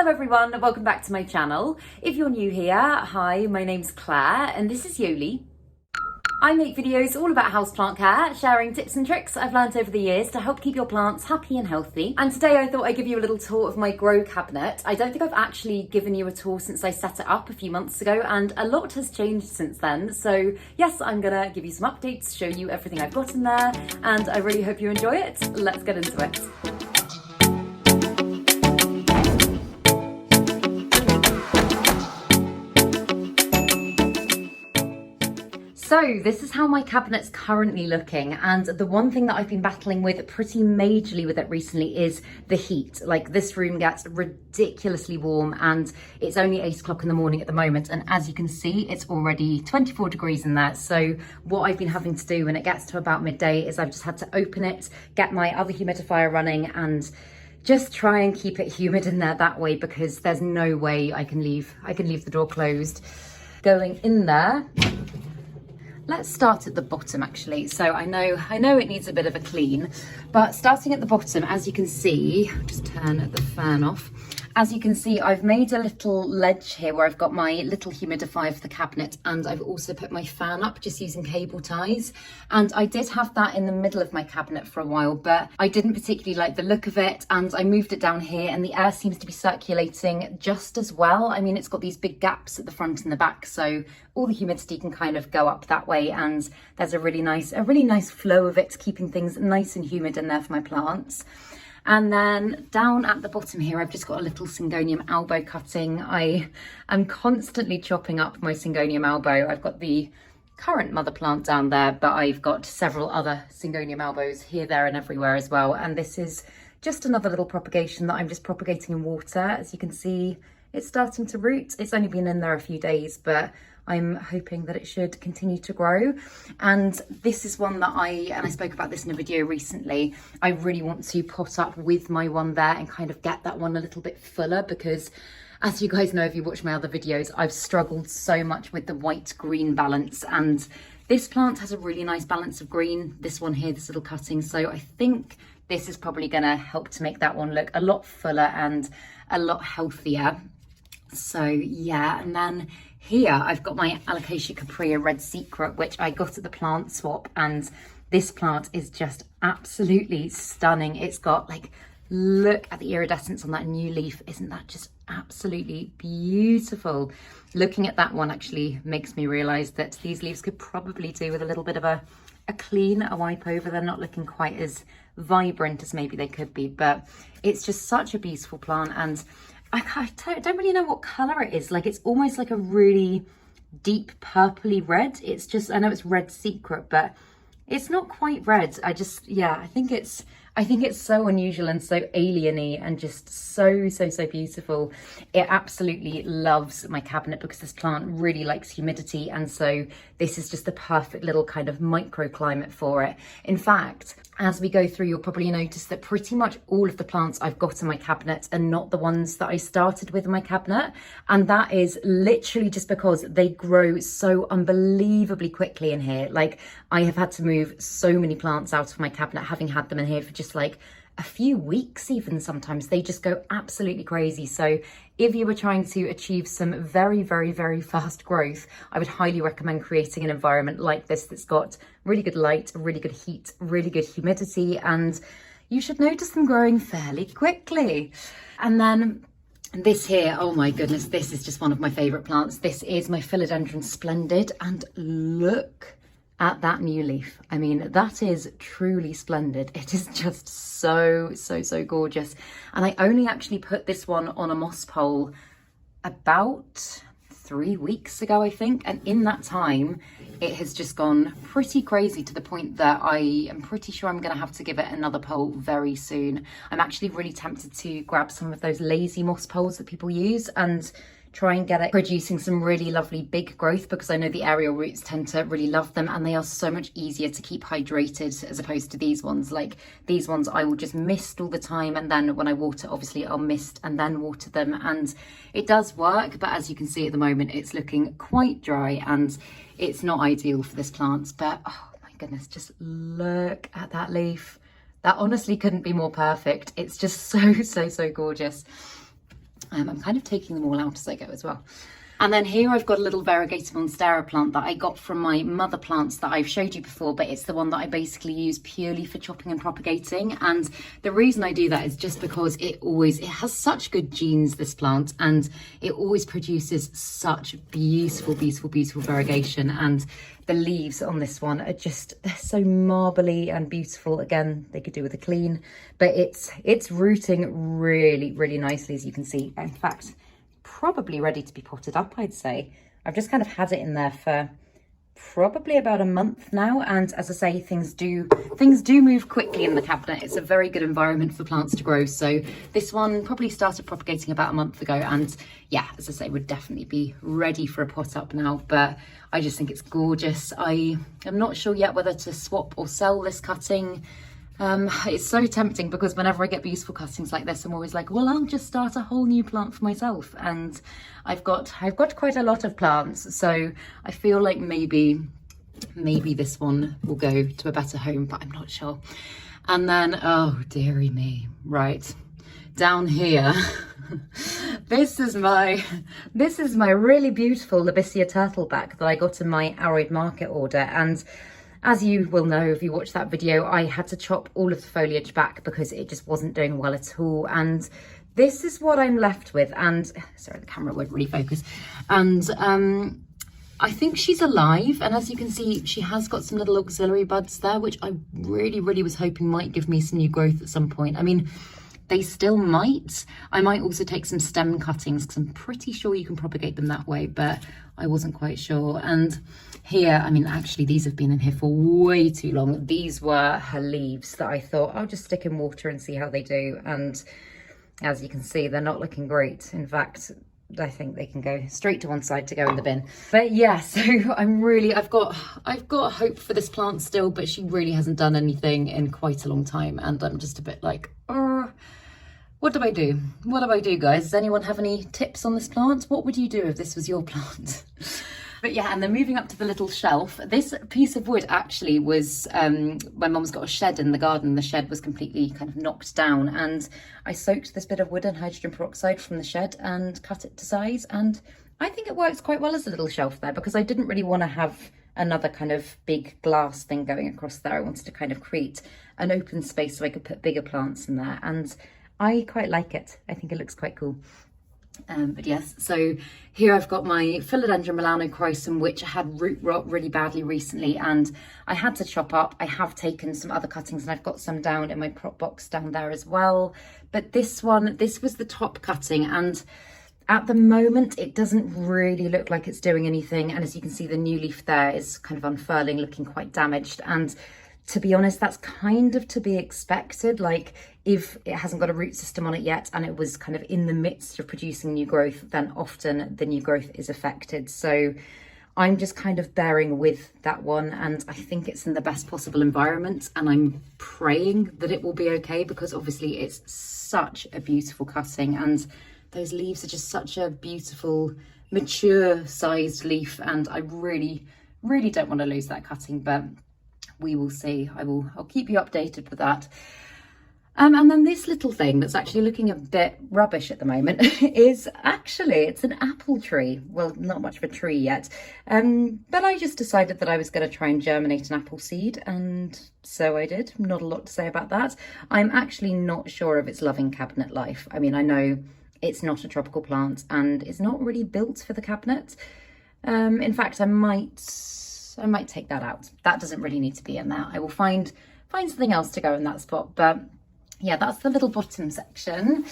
Hello everyone, welcome back to my channel. If you're new here, hi, my name's Claire and this is Yoli. I make videos all about houseplant care, sharing tips and tricks I've learned over the years to help keep your plants happy and healthy. And today I thought I'd give you a little tour of my grow cabinet. I don't think I've actually given you a tour since I set it up a few months ago, and a lot has changed since then. So yes, I'm gonna give you some updates, show you everything I've got in there, and I really hope you enjoy it. Let's get into it. So this is how my cabinet's currently looking, and the one thing that I've been battling with pretty majorly with it recently is the heat. Like, this room gets ridiculously warm and it's only 8 o'clock in the morning at the moment, and as you can see it's already 24 degrees in there. So what I've been having to do when it gets to about midday is I've just had to open it, get my other humidifier running, and just try and keep it humid in there that way, because there's no way I can leave the door closed. Going in there, let's start at the bottom actually. So I know it needs a bit of a clean, but starting at the bottom, as you can see, I'll just turn the fan off. As you can see, I've made a little ledge here where I've got my little humidifier for the cabinet, and I've also put my fan up just using cable ties. And I did have that in the middle of my cabinet for a while, but I didn't particularly like the look of it, and I moved it down here, and the air seems to be circulating just as well. I mean, it's got these big gaps at the front and the back, so all the humidity can kind of go up that way, and there's a really nice flow of it, keeping things nice and humid in there for my plants. And then down at the bottom here, I've just got a little Syngonium ALBO cutting. I am constantly chopping up my Syngonium ALBO. I've got the current mother plant down there, but I've got several other Syngonium ALBOs here, there and everywhere as well. And this is just another little propagation that I'm just propagating in water. As you can see, it's starting to root. It's only been in there a few days, but I'm hoping that it should continue to grow. And this is one that I spoke about this in a video recently, I really want to pot up with my one there and kind of get that one a little bit fuller, because as you guys know, if you watch my other videos, I've struggled so much with the white-green balance, and this plant has a really nice balance of green, this one here, this little cutting. So I think this is probably gonna help to make that one look a lot fuller and a lot healthier. So yeah, and then here I've got my ALOCASIA CUPREA Red Secret, which I got at the plant swap, and this plant is just absolutely stunning. It's got, like, look at the iridescence on that new leaf. Isn't that just absolutely beautiful? Looking at that one actually makes me realise that these leaves could probably do with a little bit of a clean, a wipe over. They're not looking quite as vibrant as maybe they could be, but it's just such a beautiful plant. And I don't really know what colour it is. Like, it's almost like a really deep purpley red. It's just, I know it's Red Secret, but it's not quite red. Yeah, I think it's so unusual and so alien-y and just so beautiful. It absolutely loves my cabinet because this plant really likes humidity, and so this is just the perfect little kind of microclimate for it. In fact, as we go through, you'll probably notice that pretty much all of the plants I've got in my cabinet are not the ones that I started with in my cabinet. And that is literally just because they grow so unbelievably quickly in here. Like, I have had to move so many plants out of my cabinet, having had them in here for just like a few weeks even. Sometimes they just go absolutely crazy. So if you were trying to achieve some very fast growth, I would highly recommend creating an environment like this that's got really good light, really good heat, really good humidity, and you should notice them growing fairly quickly. And then this here, oh my goodness, this is just one of my favourite plants. This is my Philodendron Splendid, and look at that new leaf. I mean, that is truly splendid. It is just so gorgeous. And I only actually put this one on a moss pole about 3 weeks ago, I think. And in that time, it has just gone pretty crazy, to the point that I am pretty sure I'm going to have to give it another pole very soon. I'm actually really tempted to grab some of those lazy moss poles that people use and try and get it producing some really lovely big growth, because I know the aerial roots tend to really love them, and they are so much easier to keep hydrated as opposed to these ones. Like, these ones I will just mist all the time, and then when I water, obviously I'll mist and then water them, and it does work. But as you can see at the moment, it's looking quite dry and it's not ideal for this plant. But oh my goodness, just look at that leaf. That honestly couldn't be more perfect. It's just so gorgeous. I'm kind of taking them all out as I go as well. And then here I've got a little variegated Monstera plant that I got from my mother plants that I've showed you before, but it's the one that I basically use purely for chopping and propagating. And the reason I do that is just because it has such good genes, this plant, and it always produces such beautiful, beautiful, beautiful variegation. And the leaves on this one are just, they're so marbly and beautiful. Again, they could do with a clean, but it's rooting really, really nicely, as you can see. In fact, probably ready to be potted up, I'd say. I've just kind of had it in there for probably about a month now, and as I say, things do move quickly in the cabinet. It's a very good environment for plants to grow. So this one probably started propagating about a month ago, and yeah, as I say, would definitely be ready for a pot up now. But I just think it's gorgeous. I am not sure yet whether to swap or sell this cutting. It's so tempting because whenever I get beautiful cuttings like this, I'm always like, well, I'll just start a whole new plant for myself. And I've got quite a lot of plants, so I feel like maybe this one will go to a better home, but I'm not sure. And then, oh dearie me, right down here, this is my really beautiful Lobesia turtleback that I got in my Arid Market order. And as you will know, if you watched that video, I had to chop all of the foliage back because it just wasn't doing well at all. And this is what I'm left with. And sorry, the camera won't really focus. And I think she's alive. And as you can see, she has got some little auxiliary buds there, which I really, really was hoping might give me some new growth at some point. I mean, they still might. I might also take some stem cuttings because I'm pretty sure you can propagate them that way, but I wasn't quite sure. And here, I mean, actually, these have been in here for way too long. These were her leaves that I thought I'll just stick in water and see how they do. And as you can see, they're not looking great. In fact, I think they can go straight to one side to go in the bin. But yeah, so I've got hope for this plant still, but she really hasn't done anything in quite a long time. And I'm just a bit like, what do I do? What do I do, guys? Does anyone have any tips on this plant? What would you do if this was your plant? But yeah, and then moving up to the little shelf, this piece of wood actually was, my mum's got a shed in the garden. The shed was completely kind of knocked down, and I soaked this bit of wood in hydrogen peroxide from the shed and cut it to size. And I think it works quite well as a little shelf there, because I didn't really want to have another kind of big glass thing going across there. I wanted to kind of create an open space so I could put bigger plants in there, and I quite like it. I think it looks quite cool. But yes, so here I've got my Philodendron melanochrysum, which had root rot really badly recently, and I had to chop up. I have taken some other cuttings, and I've got some down in my prop box down there as well. But this was the top cutting, and at the moment it doesn't really look like it's doing anything. And as you can see, the new leaf there is kind of unfurling, looking quite damaged. And to be honest, that's kind of to be expected. Like, if it hasn't got a root system on it yet and it was kind of in the midst of producing new growth, then often the new growth is affected. So I'm just kind of bearing with that one, and I think it's in the best possible environment, and I'm praying that it will be okay, because obviously it's such a beautiful cutting, and those leaves are just such a beautiful mature sized leaf, and I really, really don't want to lose that cutting, but we will see. I'll keep you updated with that. And then this little thing that's actually looking a bit rubbish at the moment is actually, it's an apple tree. Well, not much of a tree yet. But I just decided that I was going to try and germinate an apple seed, and so I did. Not a lot to say about that. I'm actually not sure of its loving cabinet life. I mean, I know it's not a tropical plant and it's not really built for the cabinet. In fact, I might take that out. That doesn't really need to be in there. I will find something else to go in that spot. But yeah, that's the little bottom section.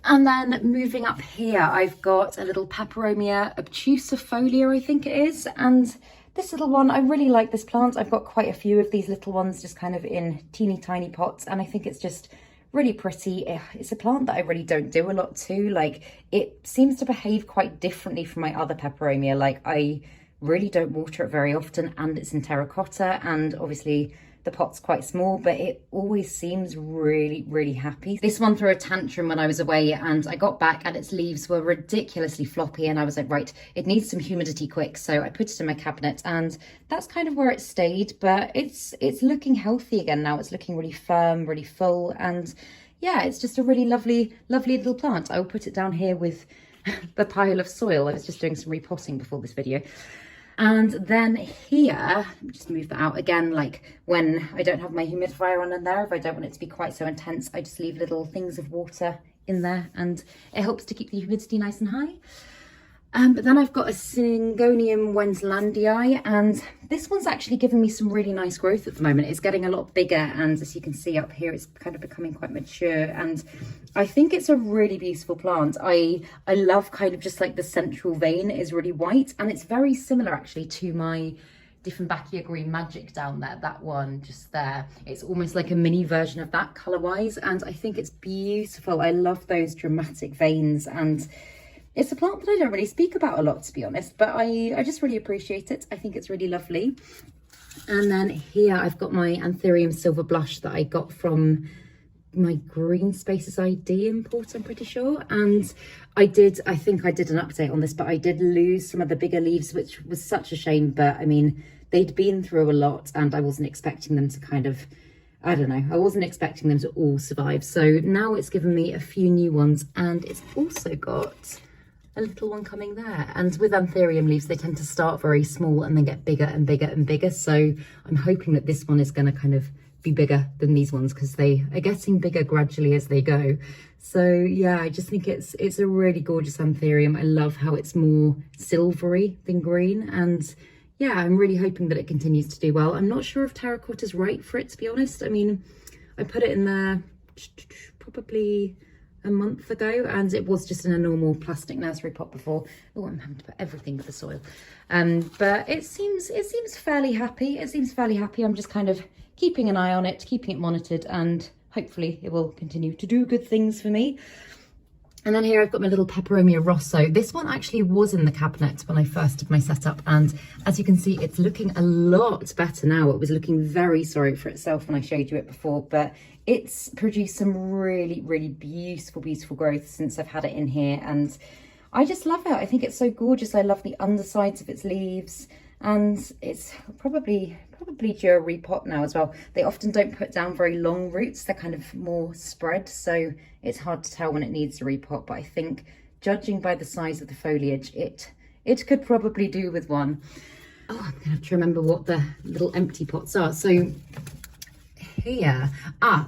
And then moving up here, I've got a little Peperomia obtusifolia, I think it is. And this little one, I really like this plant. I've got quite a few of these little ones just kind of in teeny tiny pots, and I think it's just really pretty. It's a plant that I really don't do a lot to. Like, it seems to behave quite differently from my other Peperomia. Like, I really don't water it very often, and it's in terracotta, and obviously the pot's quite small, but it always seems really, really happy. This one threw a tantrum when I was away, and I got back and its leaves were ridiculously floppy, and I was like, right, it needs some humidity quick. So I put it in my cabinet, and that's kind of where it stayed, but it's looking healthy again now. It's looking really firm, really full, and yeah, it's just a really lovely, lovely little plant. I'll put it down here with the pile of soil. I was just doing some repotting before this video. And then here, let me just move that out again, like when I don't have my humidifier on in there, if I don't want it to be quite so intense, I just leave little things of water in there and it helps to keep the humidity nice and high. But then I've got a Syngonium Wenslandii, and this one's actually giving me some really nice growth at the moment. It's getting a lot bigger, and as you can see up here, it's kind of becoming quite mature, and I think it's a really beautiful plant. I love kind of just like the central vein is really white, and it's very similar actually to my Diffenbachia Green Magic down there, that one just there. It's almost like a mini version of that colour-wise, and I think it's beautiful. I love those dramatic veins, and it's a plant that I don't really speak about a lot, to be honest, but I just really appreciate it. I think it's really lovely. And then here I've got my Anthurium Silver Blush that I got from my Green Spaces ID import, I'm pretty sure. And I think I did an update on this, but I did lose some of the bigger leaves, which was such a shame. But I mean, they'd been through a lot and I wasn't expecting them to kind of, I don't know, I wasn't expecting them to all survive. So now it's given me a few new ones, and it's also got a little one coming there. And with Anthurium leaves, they tend to start very small and then get bigger and bigger and bigger. So I'm hoping that this one is going to kind of be bigger than these ones, because they are getting bigger gradually as they go. So yeah, I just think it's a really gorgeous Anthurium. I love how it's more silvery than green, and yeah, I'm really hoping that it continues to do well. I'm not sure if terracotta's right for it, to be honest. I mean, I put it in there probably a month ago, and it was just in a normal plastic nursery pot before. Oh, I'm having to put everything with the soil. But it seems fairly happy. It seems fairly happy. I'm just kind of keeping an eye on it, keeping it monitored, and hopefully it will continue to do good things for me. And then here I've got my little Peperomia Rosso. This one actually was in the cabinet when I first did my setup, and as you can see, it's looking a lot better now. It was looking very sorry for itself when I showed you it before, but it's produced some really, really beautiful, beautiful growth since I've had it in here, and I just love it. I think it's so gorgeous. I love the undersides of its leaves, and it's probably due a repot now as well. They often don't put down very long roots. They're kind of more spread, so it's hard to tell when it needs a repot, but I think judging by the size of the foliage, it could probably do with one. Oh, I'm gonna have to remember what the little empty pots are. So here,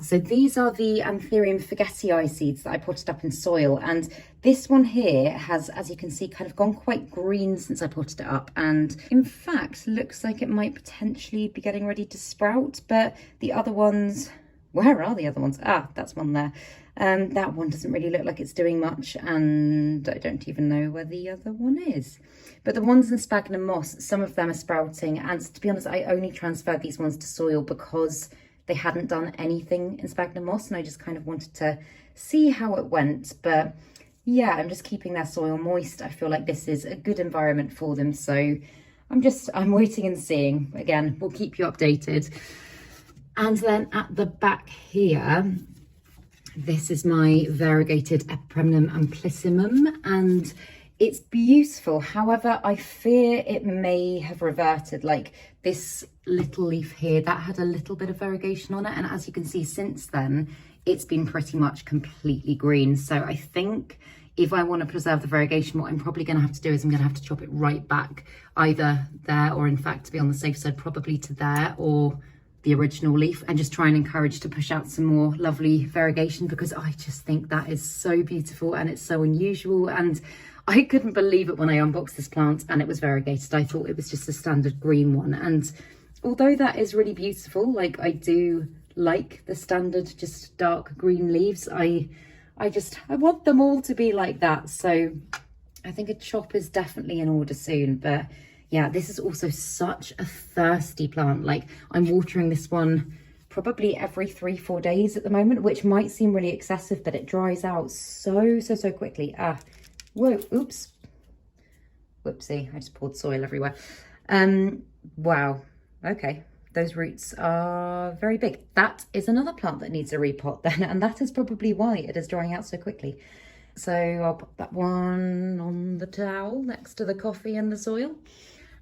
so these are the Anthurium Fergetii seeds that I potted up in soil, and this one here has, as you can see, kind of gone quite green since I potted it up, and in fact looks like it might potentially be getting ready to sprout. But the other ones, where are the other ones? That's one there. That one doesn't really look like it's doing much, and I don't even know where the other one is. But the ones in sphagnum moss, some of them are sprouting, and to be honest, I only transferred these ones to soil because they hadn't done anything in sphagnum moss, and I just kind of wanted to see how it went. But yeah, I'm just keeping their soil moist. I feel like this is a good environment for them, so I'm waiting and seeing. Again, we'll keep you updated. And then at the back here, this is my variegated EPIPREMNUM AMPLISSIMUM, and it's beautiful. However, I fear it may have reverted. Like this little leaf here, that had a little bit of variegation on it, and as you can see, since then it's been pretty much completely green. So I think if I want to preserve the variegation, what I'm probably going to have to do is I'm going to have to chop it right back, either there, or in fact, to be on the safe side, probably to there or the original leaf, and just try and encourage to push out some more lovely variegation, because I just think that is so beautiful and it's so unusual. And I couldn't believe it when I unboxed this plant and it was variegated. I thought it was just a standard green one, and although that is really beautiful, like I do like the standard just dark green leaves, I want them all to be like that. So I think a chop is definitely in order soon. But yeah, this is also such a thirsty plant. Like I'm watering this one probably every 3-4 days at the moment, which might seem really excessive, but it dries out so quickly. Whoa, oops, whoopsie, I just poured soil everywhere. Wow, okay, those roots are very big. That is another plant that needs a repot then, and that is probably why it is drying out so quickly. So I'll put that one on the towel next to the coffee and the soil.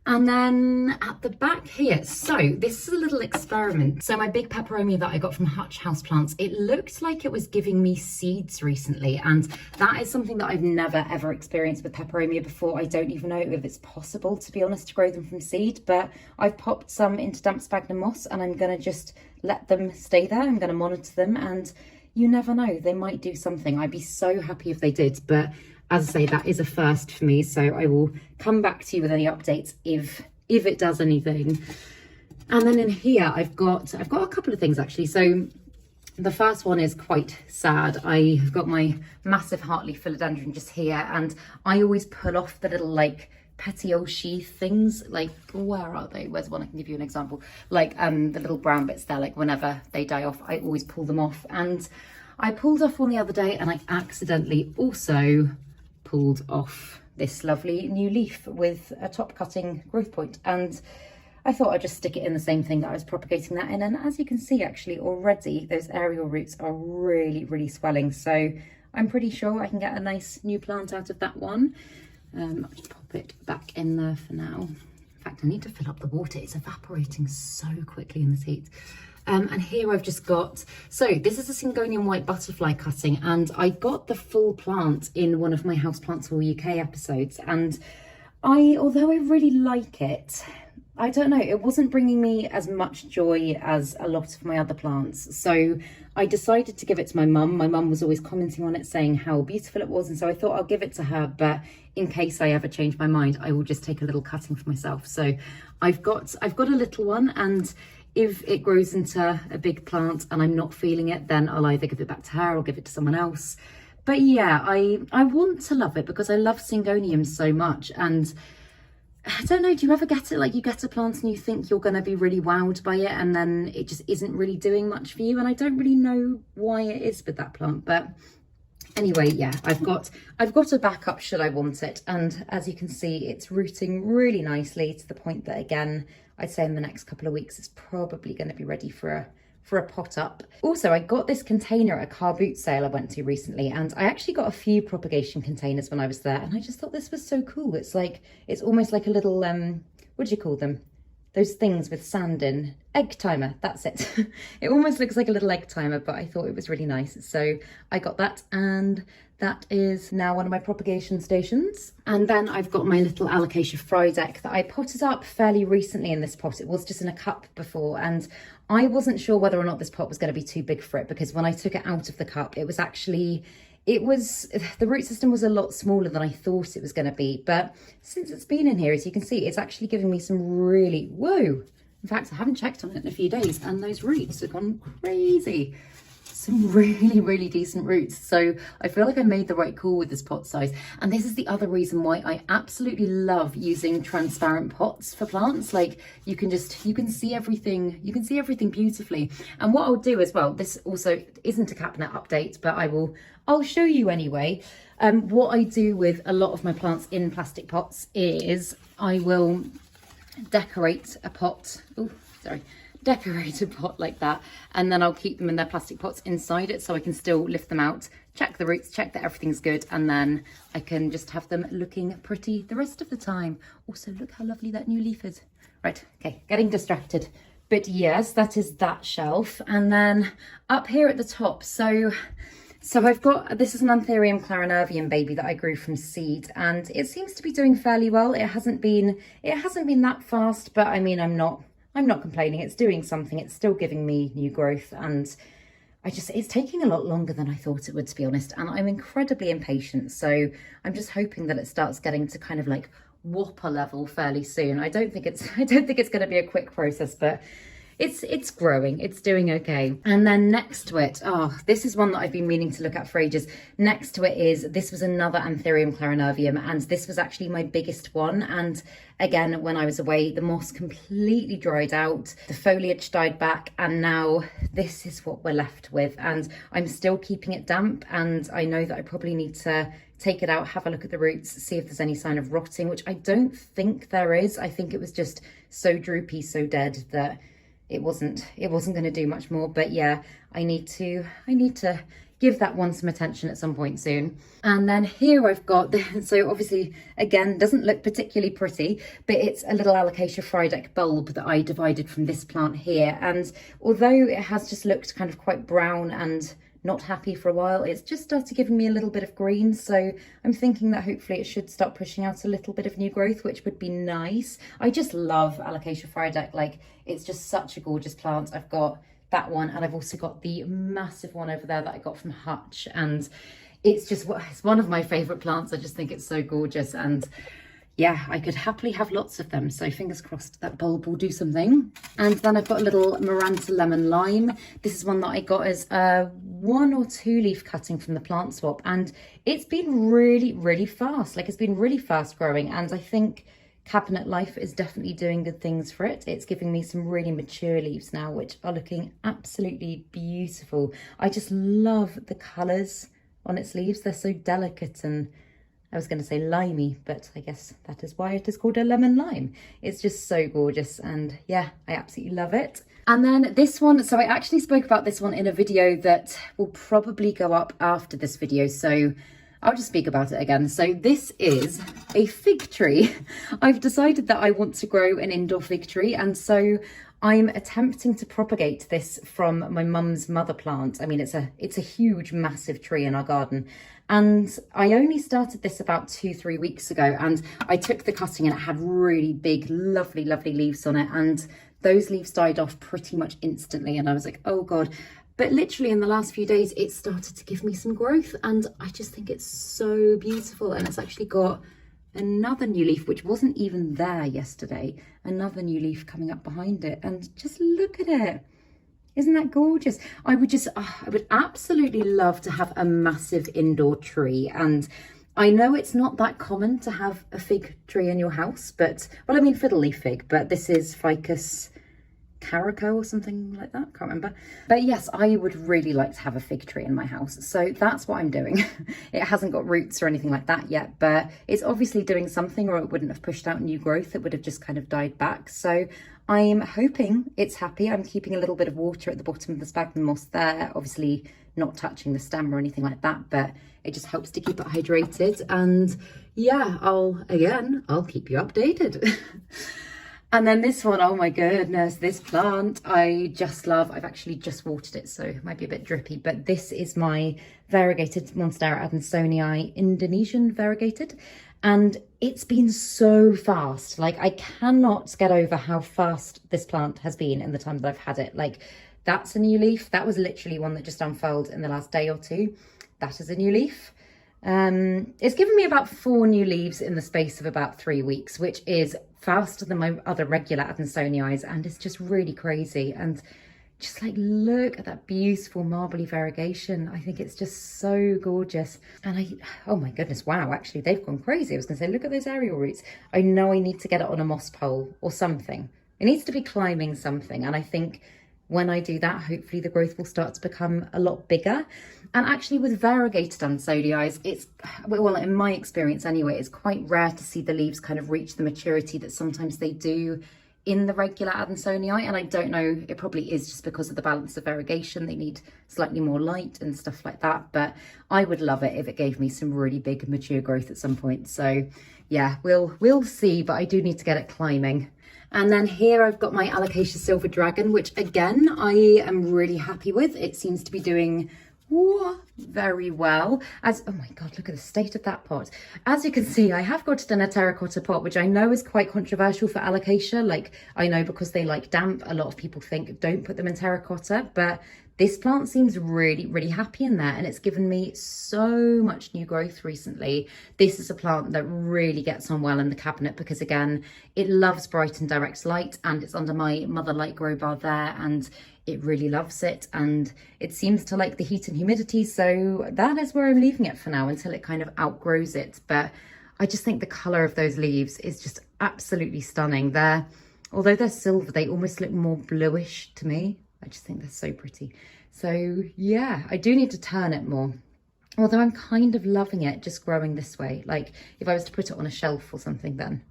And then at the back here, so this is a little experiment. So my big peperomia that I got from Hutch Houseplants, it looked like it was giving me seeds recently. And that is something that I've never ever experienced with peperomia before. I don't even know if it's possible, to be honest, to grow them from seed, but I've popped some into damp sphagnum moss and I'm gonna just let them stay there. I'm gonna monitor them, and you never know, they might do something. I'd be so happy if they did, but as I say, that is a first for me, so I will come back to you with any updates if it does anything. And then in here, I've got a couple of things actually. So the first one is quite sad. I've got my massive heartleaf philodendron just here, and I always pull off the little like petiole sheath things. Like, where are they? Where's one? I can give you an example. Like the little brown bits there, like whenever they die off, I always pull them off. And I pulled off one the other day, and I accidentally also pulled off this lovely new leaf with a top cutting growth point, and I thought I'd just stick it in the same thing that I was propagating that in. And as you can see, actually already those aerial roots are really swelling, so I'm pretty sure I can get a nice new plant out of that one. I'll just pop it back in there for now. In fact, I need to fill up the water. It's evaporating so quickly in this heat. And here I've just got, so this is a Syngonium white butterfly cutting, and I got the full plant in one of my Houseplants All UK episodes, and although I really like it, I don't know, it wasn't bringing me as much joy as a lot of my other plants. So I decided to give it to my mum. My mum was always commenting on it, saying how beautiful it was, and so I thought I'll give it to her, but in case I ever change my mind, I will just take a little cutting for myself. So I've got a little one, and if it grows into a big plant and I'm not feeling it, then I'll either give it back to her or give it to someone else. But yeah, I want to love it because I love Syngonium so much. And I don't know, do you ever get it? Like, you get a plant and you think you're going to be really wowed by it, and then it just isn't really doing much for you. And I don't really know why it is with that plant. But anyway, yeah, I've got a backup should I want it. And as you can see, it's rooting really nicely to the point that, again, I'd say in the next couple of weeks, it's probably going to be ready for a pot up. Also, I got this container at a car boot sale I went to recently, and I actually got a few propagation containers when I was there, and I just thought this was so cool. It's like, it's almost like a little, what do you call them? Those things with sand in. Egg timer, that's it. It almost looks like a little egg timer, but I thought it was really nice. So I got that, and that is now one of my propagation stations. And then I've got my little ALOCASIA FRYDEK that I potted up fairly recently in this pot. It was just in a cup before, and I wasn't sure whether or not this pot was going to be too big for it, because when I took it out of the cup, the root system was a lot smaller than I thought it was going to be. But since it's been in here, as you can see, it's actually giving me some really, whoa. In fact, I haven't checked on it in a few days, and those roots have gone crazy. Some really decent roots. So I feel like I made the right call with this pot size. And this is the other reason why I absolutely love using transparent pots for plants. Like, you can see everything, beautifully. And what I'll do as well, this also isn't a cabinet update, but I'll show you anyway. What I do with a lot of my plants in plastic pots is I will decorate a pot. Decorate a pot like that, and then I'll keep them in their plastic pots inside it, so I can still lift them out, check the roots, check that everything's good, and then I can just have them looking pretty the rest of the time. Also, look how lovely that new leaf is. Right, okay, getting distracted. But yes, that is that shelf. And then up here at the top, so I've got, this is an Anthurium clarinervium baby that I grew from seed, and it seems to be doing fairly well. It hasn't been that fast, but I mean, I'm not complaining. It's doing something. It's still giving me new growth, and it's taking a lot longer than I thought it would, to be honest. And I'm incredibly impatient. So I'm just hoping that it starts getting to kind of like whopper level fairly soon. I don't think it's going to be a quick process, but it's growing, it's doing okay. And then next to it, this is one that I've been meaning to look at for ages. Next to it this was another Anthurium clarinervium, and this was actually my biggest one. And again, when I was away, the moss completely dried out, the foliage died back, and now this is what we're left with. And I'm still keeping it damp, and I know that I probably need to take it out, have a look at the roots, see if there's any sign of rotting, which I don't think there is. I think it was just so droopy, so dead that it wasn't going to do much more. But yeah, I need to give that one some attention at some point soon. And then here I've got, so obviously, again, doesn't look particularly pretty, but it's a little ALOCASIA FRYDEK bulb that I divided from this plant here. And although it has just looked kind of quite brown and not happy for a while, it's just started giving me a little bit of green. So I'm thinking that hopefully it should start pushing out a little bit of new growth, which would be nice. I just love ALOCASIA FRYDEK. Like, it's just such a gorgeous plant. I've got that one, and I've also got the massive one over there that I got from Hutch, and it's one of my favorite plants. I just think it's so gorgeous, and yeah, I could happily have lots of them. So fingers crossed that bulb will do something. And then I've got a little Maranta lemon lime. This is one that I got as a 1 or 2 leaf cutting from the plant swap, and it's been really fast. Like, it's been really fast growing, and I think Cabinet Life is definitely doing good things for it. It's giving me some really mature leaves now, which are looking absolutely beautiful. I just love the colours on its leaves. They're so delicate, and I was going to say limey, but I guess that is why it is called a lemon lime. It's just so gorgeous, and yeah, I absolutely love it. And then this one, so I actually spoke about this one in a video that will probably go up after this video, so I'll just speak about it again. So this is a fig tree. I've decided that I want to grow an indoor fig tree, and so I'm attempting to propagate this from my mum's mother plant. I mean, it's a huge, massive tree in our garden. And I only started this about 2-3 weeks ago, and I took the cutting and it had really big, lovely leaves on it. And those leaves died off pretty much instantly. And I was like, oh God. But literally in the last few days, it started to give me some growth, and I just think it's so beautiful. And it's actually got another new leaf, which wasn't even there yesterday, another new leaf coming up behind it, and just look at it. Isn't that gorgeous? I would absolutely love to have a massive indoor tree, and I know it's not that common to have a fig tree in your house, but, well, I mean fiddle leaf fig, but this is Ficus carico or something like that, can't remember. But yes, I would really like to have a fig tree in my house, so that's what I'm doing. It hasn't got roots or anything like that yet, but it's obviously doing something, or it wouldn't have pushed out new growth. It would have just kind of died back. So I'm hoping it's happy. I'm keeping a little bit of water at the bottom of the sphagnum moss there, obviously not touching the stem or anything like that, but it just helps to keep it hydrated. And yeah, I'll keep you updated. And then this one, oh my goodness, this plant I just love. I've actually just watered it, so it might be a bit drippy, but this is my variegated Monstera adansonii, Indonesian variegated. And it's been so fast. Like, I cannot get over how fast this plant has been in the time that I've had it. Like, that's a new leaf. That was literally one that just unfurled in the last day or two. That is a new leaf. It's given me about 4 new leaves in the space of about 3 weeks, which is faster than my other regular adansonii, and it's just really crazy. And just like, look at that beautiful marbly variegation. I think it's just so gorgeous. And oh my goodness, wow, actually they've gone crazy. I was gonna say, look at those aerial roots. I know I need to get it on a moss pole or something. It needs to be climbing something, and I think when I do that, hopefully the growth will start to become a lot bigger. And actually with variegated adansonii, it's, well, in my experience anyway, it's quite rare to see the leaves kind of reach the maturity that sometimes they do in the regular adansonii. And I don't know, it probably is just because of the balance of variegation. They need slightly more light and stuff like that. But I would love it if it gave me some really big mature growth at some point. So yeah, we'll see, but I do need to get it climbing. And then here I've got my ALOCASIA Silver Dragon, which again, I am really happy with. It seems to be doing very well. Oh my God, look at the state of that pot. As you can see, I have got it in a terracotta pot, which I know is quite controversial for ALOCASIA. Like, I know because they like damp, a lot of people think don't put them in terracotta, but this plant seems really happy in there, and it's given me so much new growth recently. This is a plant that really gets on well in the cabinet because, again, it loves bright and direct light, and it's under my Mother light grow bar there, and it really loves it, and it seems to like the heat and humidity, so that is where I'm leaving it for now until it kind of outgrows it. But I just think the colour of those leaves is just absolutely stunning. Although they're silver, they almost look more bluish to me. I just think they're so pretty. So yeah, I do need to turn it more. Although I'm kind of loving it just growing this way. Like, if I was to put it on a shelf or something, then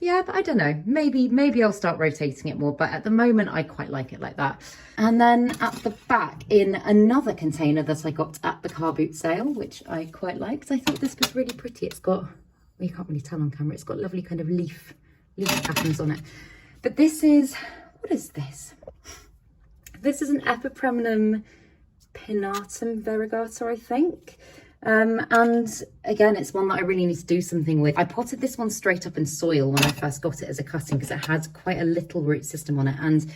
Yeah, but I don't know, maybe I'll start rotating it more, but at the moment I quite like it like that. And then at the back, in another container that I got at the car boot sale, which I quite liked, I thought this was really pretty. It's got, well, you can't really tell on camera, it's got lovely kind of leaf patterns on it. But this is, what is this? This is an EPIPREMNUM pinnatum variegata, I think. And again, it's one that I really need to do something with. I potted this one straight up in soil when I first got it as a cutting because it had quite a little root system on it, and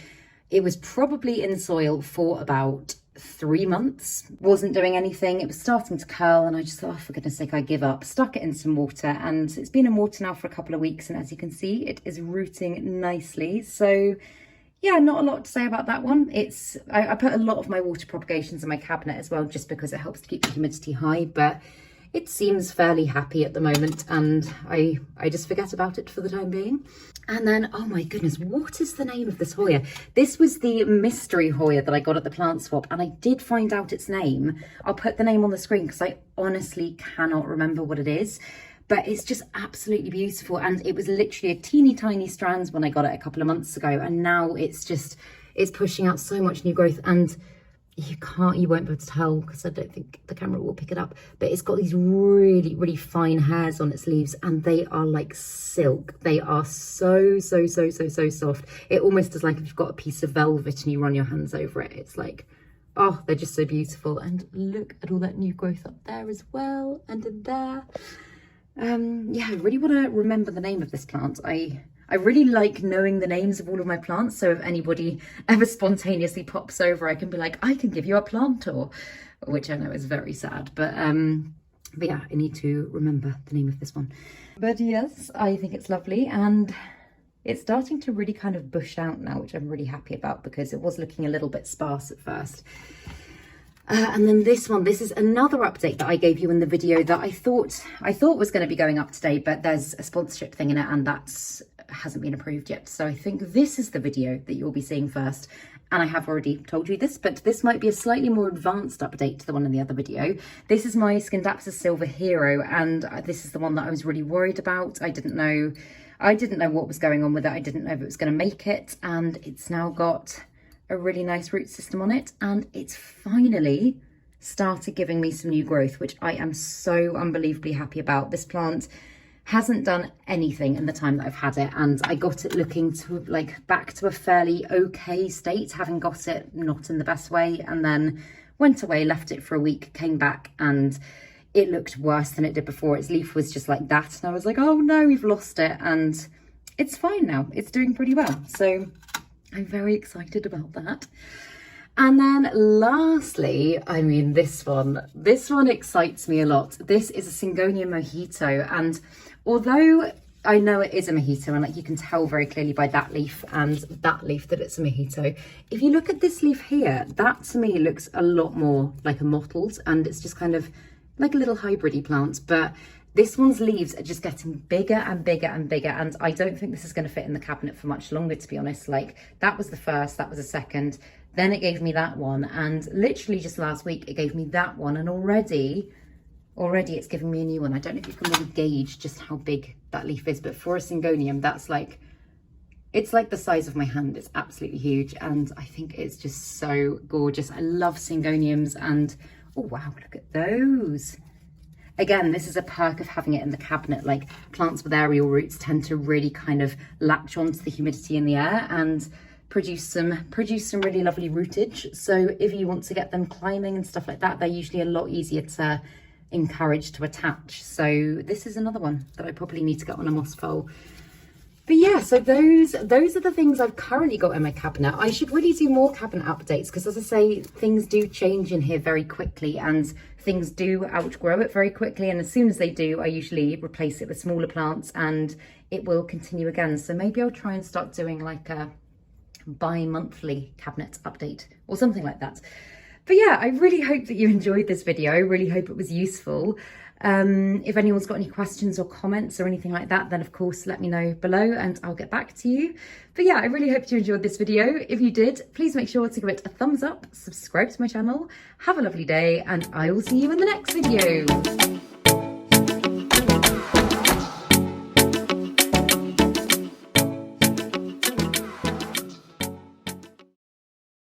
it was probably in soil for about 3 months. Wasn't doing anything. It was starting to curl, and I just thought, oh, for goodness sake, I give up. Stuck it in some water, and it's been in water now for a couple of weeks, and as you can see, it is rooting nicely. So yeah, not a lot to say about that one. It's I put a lot of my water propagations in my cabinet as well, just because it helps to keep the humidity high, but it seems fairly happy at the moment, and I just forget about it for the time being. And then, oh my goodness, what is the name of this Hoya? This was the mystery Hoya that I got at the plant swap, and I did find out its name. I'll put the name on the screen because I honestly cannot remember what it is. But it's just absolutely beautiful, and it was literally a teeny tiny strands when I got it a couple of months ago, and now it's pushing out so much new growth, and you won't be able to tell because I don't think the camera will pick it up, but it's got these really fine hairs on its leaves, and they are like silk. They are so soft. It almost is like if you've got a piece of velvet and you run your hands over it. It's like, oh, they're just so beautiful. And look at all that new growth up there as well, and in there. Yeah, I really want to remember the name of this plant. I really like knowing the names of all of my plants, so if anybody ever spontaneously pops over, I can be like, I can give you a planter, which I know is very sad, but yeah, I need to remember the name of this one. But yes, I think it's lovely, and it's starting to really kind of bush out now, which I'm really happy about because it was looking a little bit sparse at first. And then this one, this is another update that I gave you in the video that I thought was going to be going up today, but there's a sponsorship thing in it, and hasn't been approved yet. So I think this is the video that you'll be seeing first. And I have already told you this, but this might be a slightly more advanced update to the one in the other video. This is my SCINDAPSUS Silver Hero, and this is the one that I was really worried about. I didn't know what was going on with it. I didn't know if it was going to make it, and it's now got a really nice root system on it, and it's finally started giving me some new growth, which I am so unbelievably happy about. This plant hasn't done anything in the time that I've had it, and I got it looking to like back to a fairly okay state, having got it not in the best way, and then went away, left it for a week, came back, and it looked worse than it did before. Its leaf was just like that, and I was like, oh no, we've lost it, and it's fine now. It's doing pretty well, so I'm very excited about that. And then lastly, I mean, this one excites me a lot. This is a Syngonium Mojito, and although I know it is a mojito, and like you can tell very clearly by that leaf and that leaf that it's a mojito, if you look at this leaf here, that to me looks a lot more like a mottled, and it's just kind of like a little hybridy plant. But this one's leaves are just getting bigger and bigger and bigger, and I don't think this is going to fit in the cabinet for much longer, to be honest. Like, that was the first, that was the second, then it gave me that one, and literally just last week it gave me that one, and already it's giving me a new one. I don't know if you can really gauge just how big that leaf is, but for a Syngonium, that's like, it's like the size of my hand. It's absolutely huge, and I think it's just so gorgeous. I love Syngoniums, and oh wow, look at those. Again, this is a perk of having it in the cabinet. Like, plants with aerial roots tend to really kind of latch onto the humidity in the air and produce some really lovely rootage. So if you want to get them climbing and stuff like that, they're usually a lot easier to encourage to attach. So this is another one that I probably need to get on a moss foal. But yeah, so those are the things I've currently got in my cabinet. I should really do more cabinet updates because, as I say, things do change in here very quickly, and things do outgrow it very quickly. And as soon as they do, I usually replace it with smaller plants, and it will continue again. So maybe I'll try and start doing like a bi-monthly cabinet update or something like that. But yeah, I really hope that you enjoyed this video. I really hope it was useful. If anyone's got any questions or comments or anything like that, then of course let me know below and I'll get back to you. But yeah, I really hope you enjoyed this video. If you did, please make sure to give it a thumbs up, subscribe to my channel, have a lovely day, and I will see you in the next video.